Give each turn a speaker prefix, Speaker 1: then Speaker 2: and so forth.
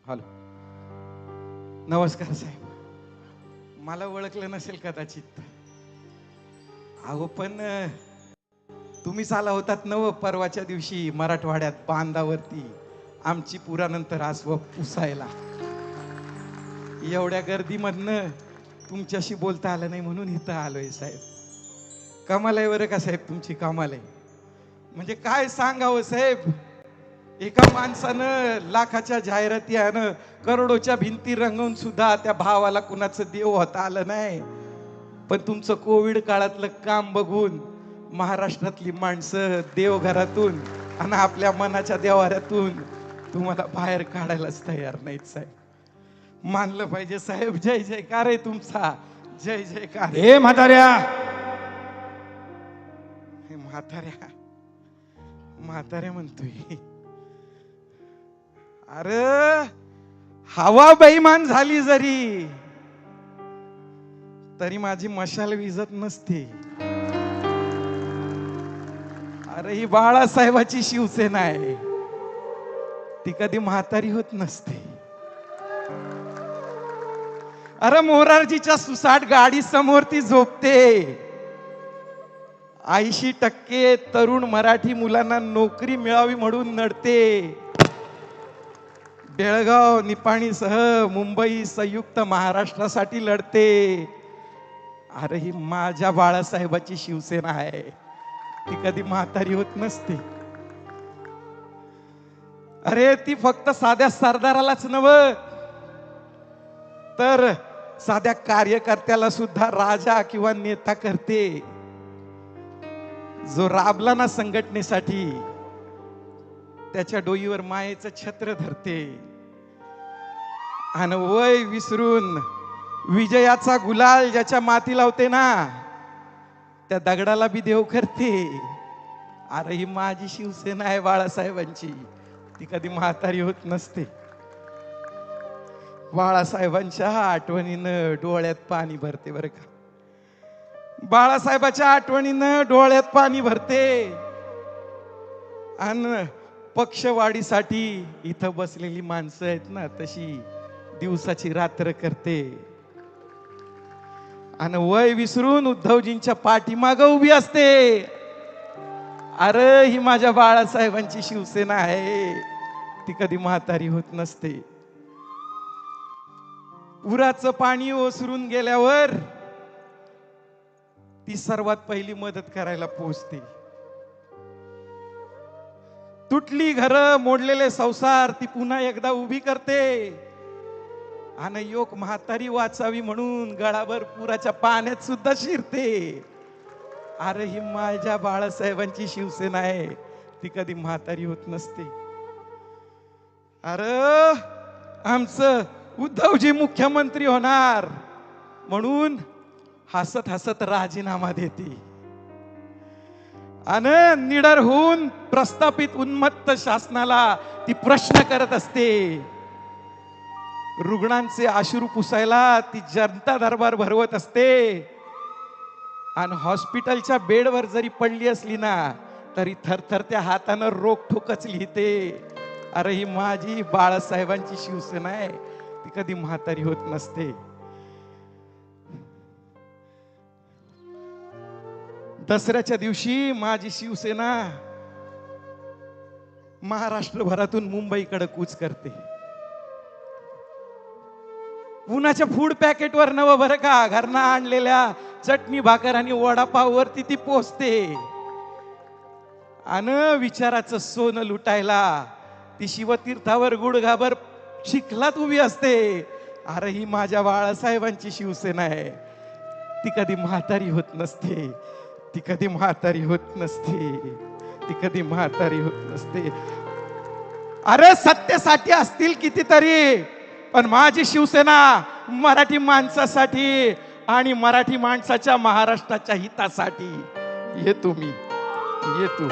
Speaker 1: Hello. नमस्कार साहेब. मला ओळखलं नसेल कदाचित. अहो पण तुम्हीच आला होतात नव परवाच्या दिवशी मराठवाड्यात बांधावरती आमची पुरानंतर आसव पुसायला. एवढ्या गर्दीमधनं तुमच्याशी बोलता आलं नाही म्हणून इथं आलोय साहेब. कमाल आहे बरं का साहेब, तुमची कमाल आहे. म्हणजे काय सांगावं साहेब, एका माणसानं लाखाच्या जाहिराती आणि करोडोच्या भिंती रंगवून सुद्धा त्या भावाला कुणाचं देव होता आलं नाही. पण तुमचं कोविड काळातलं काम बघून महाराष्ट्रातली माणसं देवघरातून आणि आपल्या मनाच्या देवाऱ्यातून तुम्हाला बाहेर काढायलाच तयार नाहीत साहेब. मानलं पाहिजे साहेब. जय जयकार आहे तुमचा, जय जयकार.
Speaker 2: हे म्हाताऱ्या,
Speaker 1: हे म्हाताऱ्या म्हाताऱ्या म्हणतोय. अरे हवा बेईमान झाली जरी तरी माझी मशाल विजत नसते. अरे ही बाळासाहेबाची शिवसेना आहे, ती कधी म्हातारी होत नसते. अरे मोरारजीच्या सुसाट गाडी समोर ती झोपते. 80% तरुण मराठी मुलांना नोकरी मिळावी म्हणून नडते. बेळगाव निपाणीसह मुंबई संयुक्त महाराष्ट्रासाठी लढते. अरे ही माझ्या बाळासाहेबाची शिवसेना आहे, ती कधी म्हातारी होत नसते. अरे ती फक्त साध्या सरदारालाच नव्हे तर साध्या कार्यकर्त्याला सुद्धा राजा किंवा नेता करते. जो राबला ना संघटनेसाठी त्याच्या डोईवर मायेचं छत्र धरते आणि वय विसरून विजयाचा गुलाल ज्याच्या माती लावते ना त्या दगडाला बी देव करते. अरे ही माझी शिवसेना आहे बाळासाहेबांची, ती कधी म्हातारी होत नसते. बाळासाहेबांच्या आठवणीनं डोळ्यात पाणी भरते बरं का. बाळासाहेबाच्या आठवणीनं डोळ्यात पाणी भरते. आणि पक्षवाढीसाठी इथं बसलेली माणसं आहेत ना तशी दिवसाची रात्र करते आणि वय विसरून उद्धवजींच्या पाठीमाग उभी असते. अरे ही माझ्या बाळासाहेबांची शिवसेना आहे, ती कधी म्हातारी होत नसते. पुराचं पाणी ओसरून गेल्यावर ती सर्वात पहिली मदत करायला पोहोचते. तुटली घरं, मोडलेले संसार ती पुन्हा एकदा उभी करते आणि योग म्हातारी वाचावी म्हणून गळाभर पुराच्या पाण्यात सुद्धा शिरते. अरे ही माझ्या बाळासाहेबांची शिवसेना आहे, ती कधी म्हातारी होत नसते. अरे आमचं उद्धवजी मुख्यमंत्री होणार म्हणून हसत हसत राजीनामा देते आणि निडर होऊन प्रस्थापित उन्मत्त शासनाला ती प्रश्न करत असते. रुग्णांचे अश्रू पुसायला ती जनता दरबार भरवत असते आणि हॉस्पिटलच्या बेडवर जरी पडली असली ना तरी थरथरत्या हातानं रोखठोकच लिहिते. अरे ही माझी बाळासाहेबांची शिवसेना आहे, ती कधी म्हातारी होत नसते. दसऱ्याच्या दिवशी माझी शिवसेना महाराष्ट्रभरातून मुंबईकडे कूच करते. पुण्याच्या फूड पॅकेटवर नवं बरं का, घरना आणलेल्या चटणी भाकर आणि वडापाव वरती ती पोचते आणि विचाराचं सोनं लुटायला ती शिवतीर्थावर गुडघाभर चिखलात उभी असते. अरे ही माझ्या बाळासाहेबांची शिवसेना आहे, ती कधी म्हातारी होत नसते, ती कधी म्हातारी होत नसते, ती कधी म्हातारी होत नसते. अरे सत्तेसाठी असतील कितीतरी, पण माझी शिवसेना मराठी माणसासाठी आणि मराठी माणसाच्या महाराष्ट्राच्या हितासाठी. ये तुम्ही, ये तू.